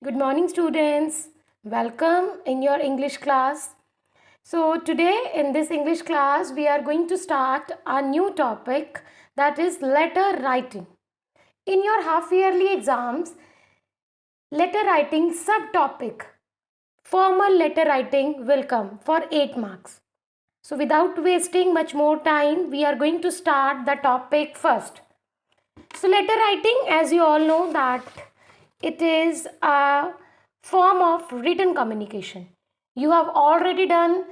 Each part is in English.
Good morning, students. Welcome in your English class. So, today in this English class, we are going to start a new topic, that is letter writing. In your half yearly exams, letter writing subtopic, formal letter writing will come for 8 marks. So, without wasting much more time, we are going to start the topic first. So, letter writing, as you all know, that it is a form of written communication. You have already done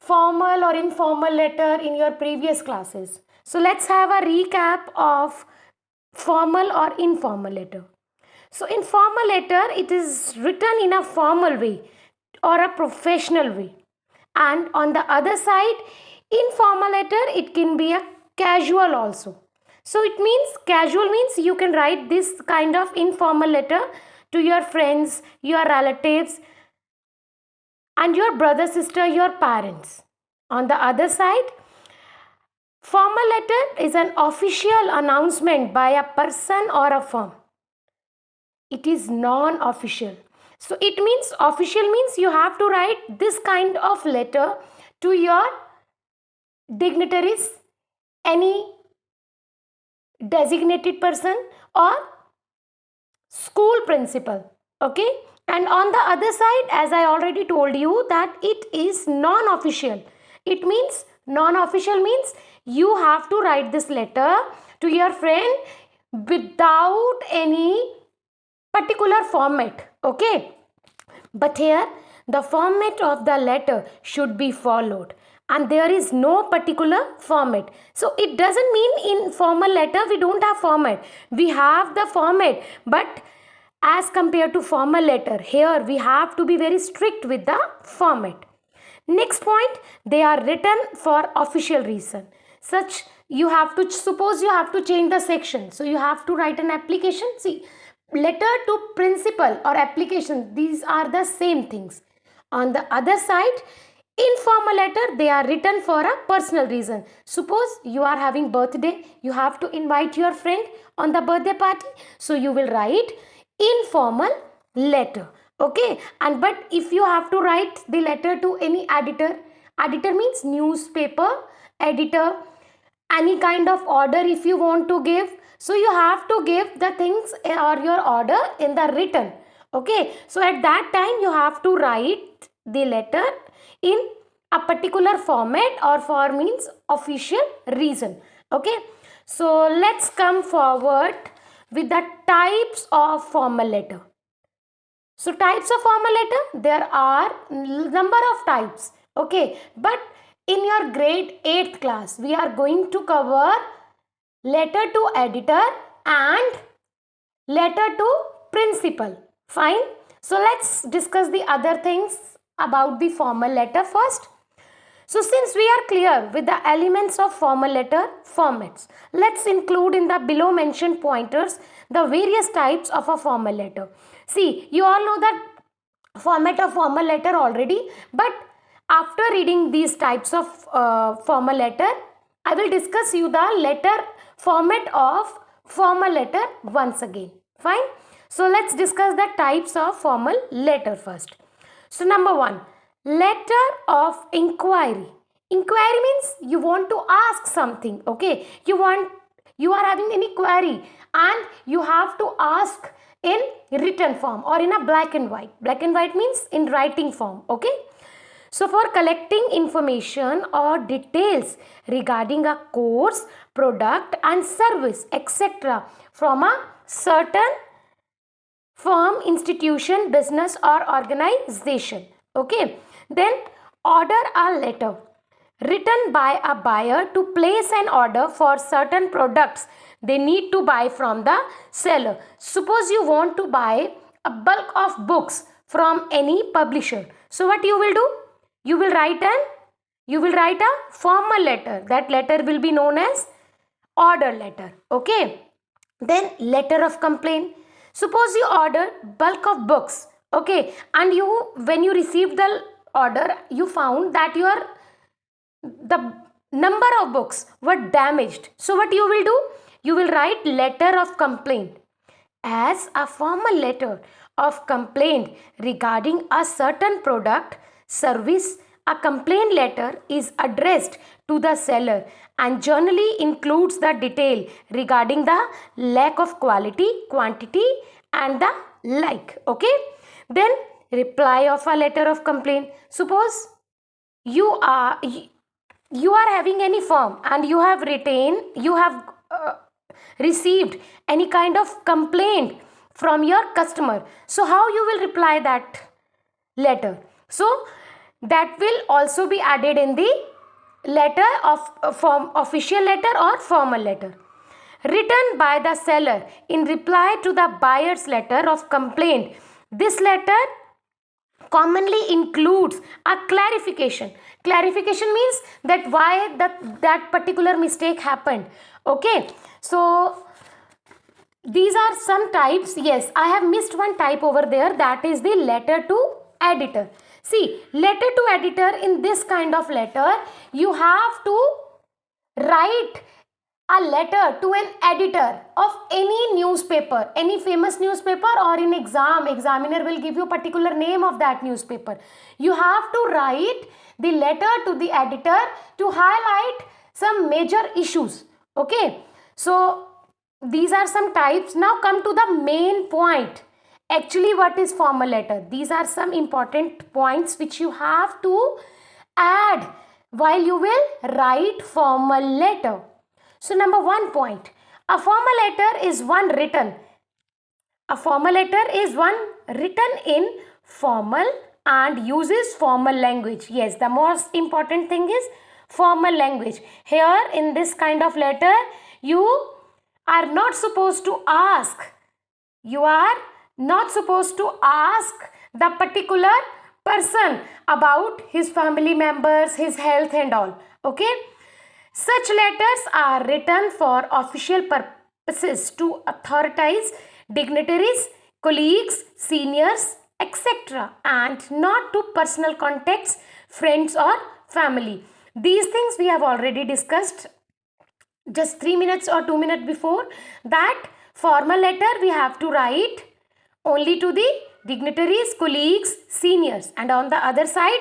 formal or informal letter in your previous classes. So, let's have a recap of formal or informal letter. So, in formal letter, it is written in a formal way or a professional way. And on the other side, informal letter, it can be a casual also. So it means casual means you can write this kind of informal letter to your friends, your relatives, and your brother, sister, your parents. On the other side, formal letter is an official announcement by a person or a firm. It is non-official. So it means official means you have to write this kind of letter to your dignitaries, any designated person or school principal. Okay, and on the other side, as I already told you, that it is non-official. It means non-official means you have to write this letter to your friend without any particular format. Okay, but here the format of the letter should be followed, and there is no particular format. So it doesn't mean in formal letter we don't have format. We have the format, but as compared to formal letter, here we have to be very strict with the format. Next point, they are written for official reason. Such you have to suppose you have to change the section, so you have to write an application. See, letter to principal or application, these are the same things. On the other side, informal letter, they are written for a personal reason. Suppose you are having birthday, you have to invite your friend on the birthday party, so you will write informal letter. Okay, and but if you have to write the letter to any editor, editor means newspaper editor, any kind of order if you want to give, so you have to give the things or your order in the written. Okay, so at that time you have to write the letter in a particular format, or for means official reason. Okay, so let's come forward with the types of formal letter. So types of formal letter, there are number of types. Okay, but in your grade 8th class, we are going to cover letter to editor and letter to principal. Fine. So let's discuss the other things about the formal letter first. So since we are clear with the elements of formal letter formats, let's include in the below mentioned pointers the various types of a formal letter. See, you all know that format of formal letter already, but after reading these types of formal letter, I will discuss you the letter format of formal letter once again. Fine. So let's discuss the types of formal letter first. So number 1, letter of inquiry. Inquiry means you want to ask something. Okay, you are having any query and you have to ask in written form or in a black and white. Black and white means in writing form. Okay, so for collecting information or details regarding a course, product and service, etc. from a certain firm, institution, business or organization. Okay, then order a letter written by a buyer to place an order for certain products they need to buy from the seller. Suppose you want to buy a bulk of books from any publisher. So what you will do? You will write a formal letter. That letter will be known as order letter. Okay. Then letter of complaint. Suppose you ordered bulk of books. Okay, and when you received the order, you found that the number of books were damaged. So what you will do? You will write letter of complaint. as a formal letter of complaint regarding a certain product, service. A complaint letter is addressed to the seller and generally includes the detail regarding the lack of quality, quantity, and the like. Okay. Then reply of a letter of complaint. Suppose you are having any firm and you have received any kind of complaint from your customer. So how you will reply that letter? So that will also be added in the letter of form, official letter or formal letter, written by the seller in reply to the buyer's letter of complaint. This letter commonly includes a clarification. Clarification means that why that particular mistake happened. Okay, so these are some types. Yes, I have missed one type over there, that is the letter to editor. See, letter to editor, in this kind of letter you have to write a letter to an editor of any newspaper, any famous newspaper, or in examiner will give you a particular name of that newspaper. You have to write the letter to the editor to highlight some major issues. Okay, so these are some types. Now come to the main point. Actually, what is formal letter? These are some important points which you have to add while you will write formal letter. So number 1 point, a formal letter is one written. A formal letter is one written in formal and uses formal language. Yes, the most important thing is formal language. Here in this kind of letter, you are not supposed to ask. You are not supposed to ask the particular person about his family members, his health and all. Okay. Such letters are written for official purposes to authorize dignitaries, colleagues, seniors, etc., and not to personal contacts, friends or family. These things we have already discussed just 3 minutes or 2 minutes before, that formal letter we have to write only to the dignitaries, colleagues, seniors, and on the other side,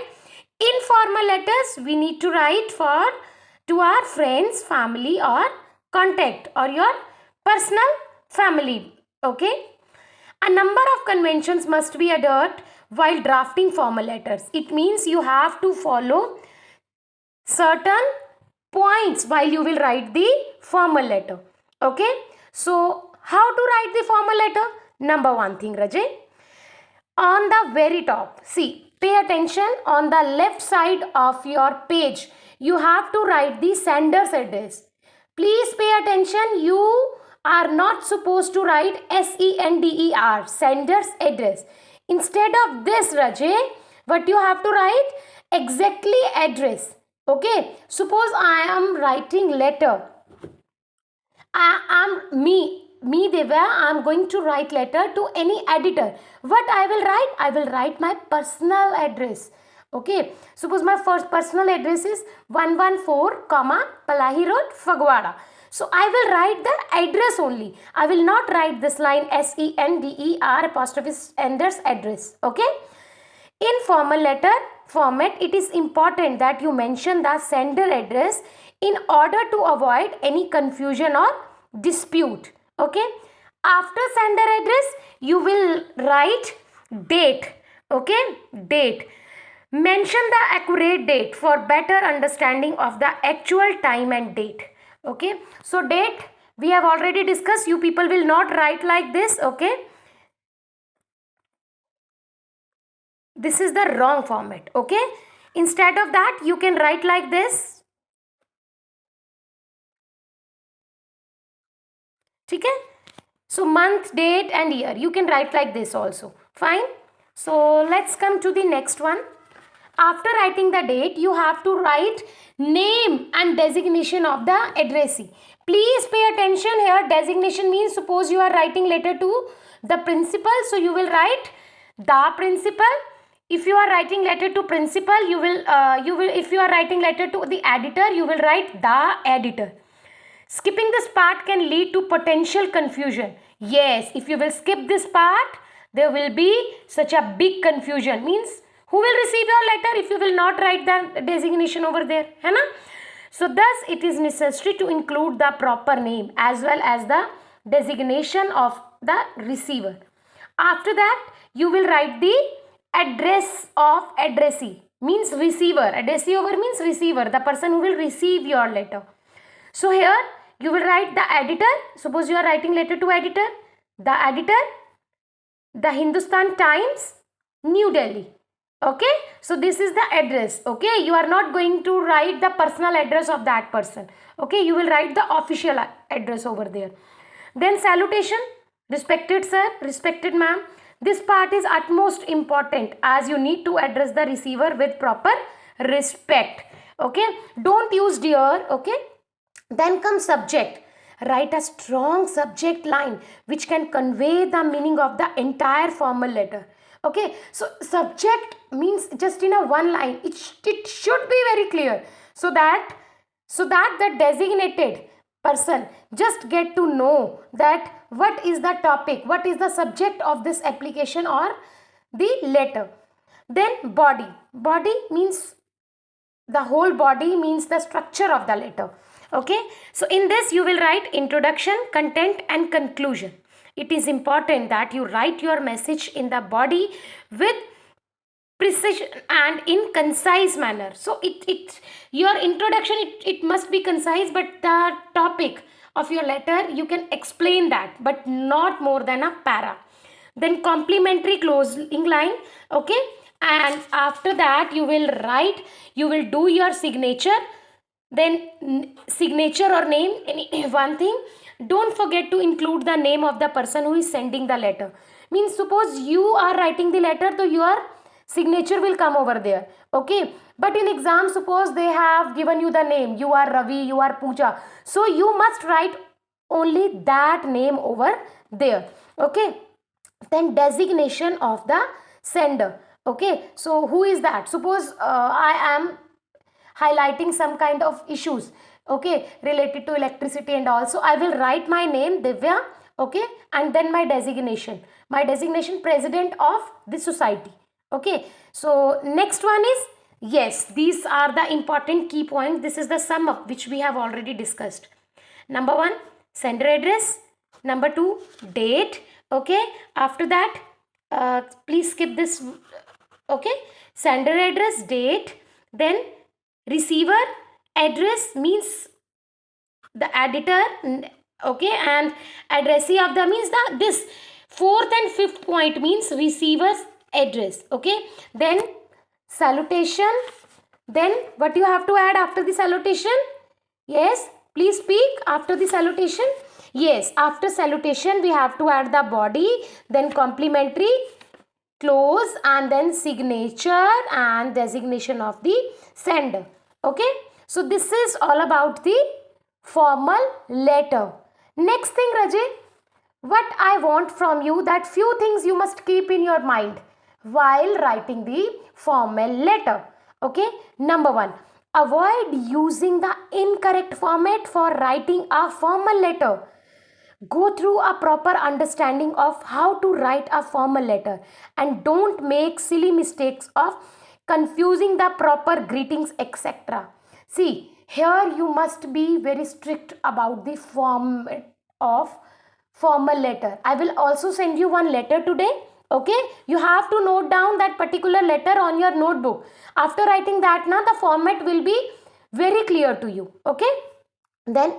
informal letters we need to write to our friends, family or contact or your personal family. Okay. A number of conventions must be adhered while drafting formal letters. It means you have to follow certain points while you will write the formal letter. Okay. So how to write the formal letter? Number 1 thing, Rajay. On the very top, see, pay attention, on the left side of your page you have to write the sender's address. Please pay attention, you are not supposed to write SENDER, sender's address. Instead of this, Rajay, what you have to write? Exactly address. Okay, suppose I am writing letter. Me Devya, I am going to write letter to any editor. What I will write? I will write my personal address. Okay, suppose my first personal address is 114, Palahi Road, Fagwada. So I will write the address only. I will not write this line SENDER sender's address. Okay. In formal letter format, it is important that you mention the sender address in order to avoid any confusion or dispute. Okay. After sender address, you will write date. Okay. Date. Mention the accurate date for better understanding of the actual time and date. Okay. So date we have already discussed. You people will not write like this. Okay. This is the wrong format. Okay. Instead of that, you can write like this. Okay. So month, date and year. You can write like this also. Fine. So let's come to the next one. After writing the date, you have to write name and designation of the addressee. Please pay attention here. Designation means, suppose you are writing letter to the principal, so you will write the principal. If you are writing letter to principal, you will if you are writing letter to the editor, you will write the editor. Skipping this part can lead to potential confusion. Yes, if you will skip this part, there will be such a big confusion. Means who will receive your letter if you will not write the designation over there, है ना? So thus it is necessary to include the proper name as well as the designation of the receiver. After that, you will write the address of addressee, means receiver. Addressee over means receiver, the person who will receive your letter. So here you will write the editor. Suppose you are writing letter to editor. The editor, the Hindustan Times, New Delhi. Okay, so this is the address. Okay, you are not going to write the personal address of that person. Okay, you will write the official address over there. Then salutation, respected sir, respected ma'am. This part is utmost important as you need to address the receiver with proper respect. Okay, don't use dear. Okay, then comes subject. Write a strong subject line which can convey the meaning of the entire formal letter. Okay, so subject means just in a one line. It should be very clear so that the designated person just get to know that what is the topic, what is the subject of this application or the letter. Then body means the whole body, means the structure of the letter. Okay, so in this you will write introduction, content and conclusion. It is important that you write your message in the body with precision and in concise manner. So your introduction, it must be concise, but the topic of your letter you can explain that, but not more than a para. Then complimentary closing line. Okay, and after that you will write, you will do your signature. Then signature or name, any one thing. Don't forget to include the name of the person who is sending the letter. Means suppose you are writing the letter, so your signature will come over there. Okay, but in exam suppose they have given you the name, you are Ravi, you are Pooja, so you must write only that name over there. Okay, then designation of the sender. Okay, so who is that? Suppose I am highlighting some kind of issues, okay, related to electricity and also I will write my name Divya. Okay, and then my designation president of the society. Okay, so next one is, yes, these are the important key points. This is the sum up which we have already discussed. Number 1, sender address. Number 2, date. Okay, after that please skip this. Okay, sender address, date, then receiver address means the editor. Okay, and addressee of the means the this fourth and fifth point means receiver's address. Okay, then salutation. Then what you have to add after the salutation? Yes, please speak after the salutation. Yes, after salutation we have to add the body, then complimentary, close, and then signature and designation of the sender. Okay, so this is all about the formal letter. Next thing, Rajay, what I want from you, that few things you must keep in your mind while writing the formal letter. Okay, number 1, avoid using the incorrect format for writing a formal letter. Go through a proper understanding of how to write a formal letter and don't make silly mistakes of confusing the proper greetings, etc. See, here you must be very strict about the format of formal letter. I will also send you one letter today. Okay, you have to note down that particular letter on your notebook. After writing that, now the format will be very clear to you. Okay, then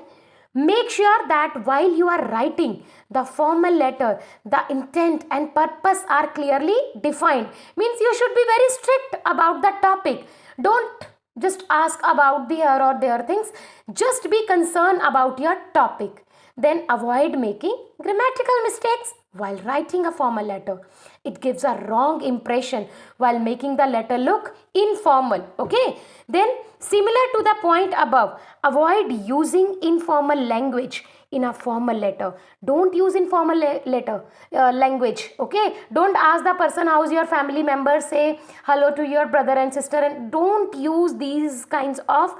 make sure that while you are writing the formal letter, the intent and purpose are clearly defined. Means you should be very strict about the topic. Don't just ask about the here or there things. Just be concerned about your topic. Then avoid making grammatical mistakes while writing a formal letter. It gives a wrong impression while making the letter look informal. Okay, then similar to the point above, avoid using informal language in a formal letter. Don't use informal language. Okay, don't ask the person how's your family member, say hello to your brother and sister, and don't use these kinds of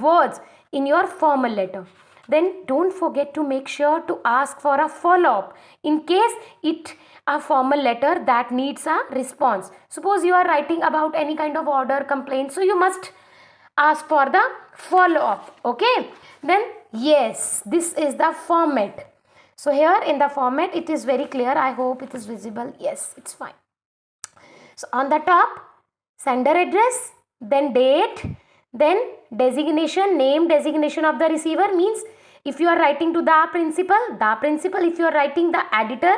words in your formal letter. then don't forget to make sure to ask for a follow-up in case it a formal letter that needs a response. Suppose you are writing about any kind of order complaint, so you must ask for the follow-up. Okay, then yes, this is the format. So here in the format it is very clear. I hope it is visible. Yes, it's fine. So on the top, sender address, then date, then designation, name, designation of the receiver means if you are writing to the principal, if you are writing the editor,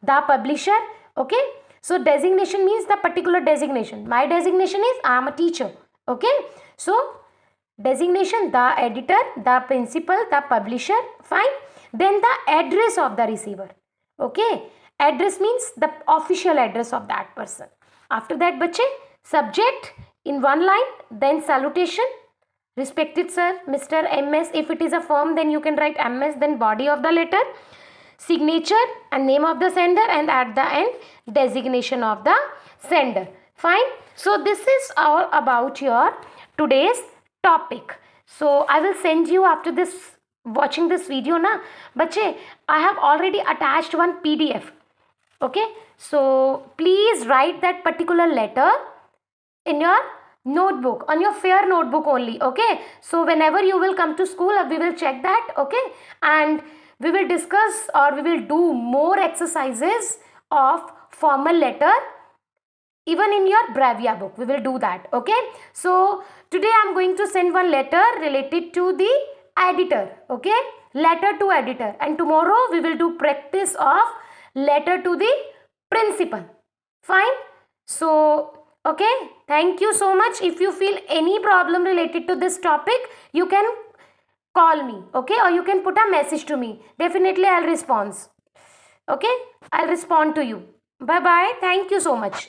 the publisher. Okay, so designation means the particular designation. My designation is I am a teacher. Okay, so designation, the editor, the principal, the publisher, fine. Then the address of the receiver. Okay, address means the official address of that person. After that, bache, subject in one line, then salutation, respected sir, Mr. MS. If it is a firm, then you can write MS, then body of the letter, signature and name of the sender, and at the end designation of the sender. Fine. So this is all about your today's topic. So I will send you after this watching this video na bache, I have already attached one PDF. Okay, so please write that particular letter in your notebook, on your fair notebook only. Okay, so whenever you will come to school, we will check that. Okay, and we will discuss or we will do more exercises of formal letter even in your Bravia book. We will do that. Okay, so today I am going to send one letter related to the editor. Okay, letter to editor, and tomorrow we will do practice of letter to the principal. Fine. So okay, thank you so much. If you feel any problem related to this topic, you can call me. Okay, or you can put a message to me. Definitely I'll respond. Okay, I'll respond to you. Bye bye. Thank you so much.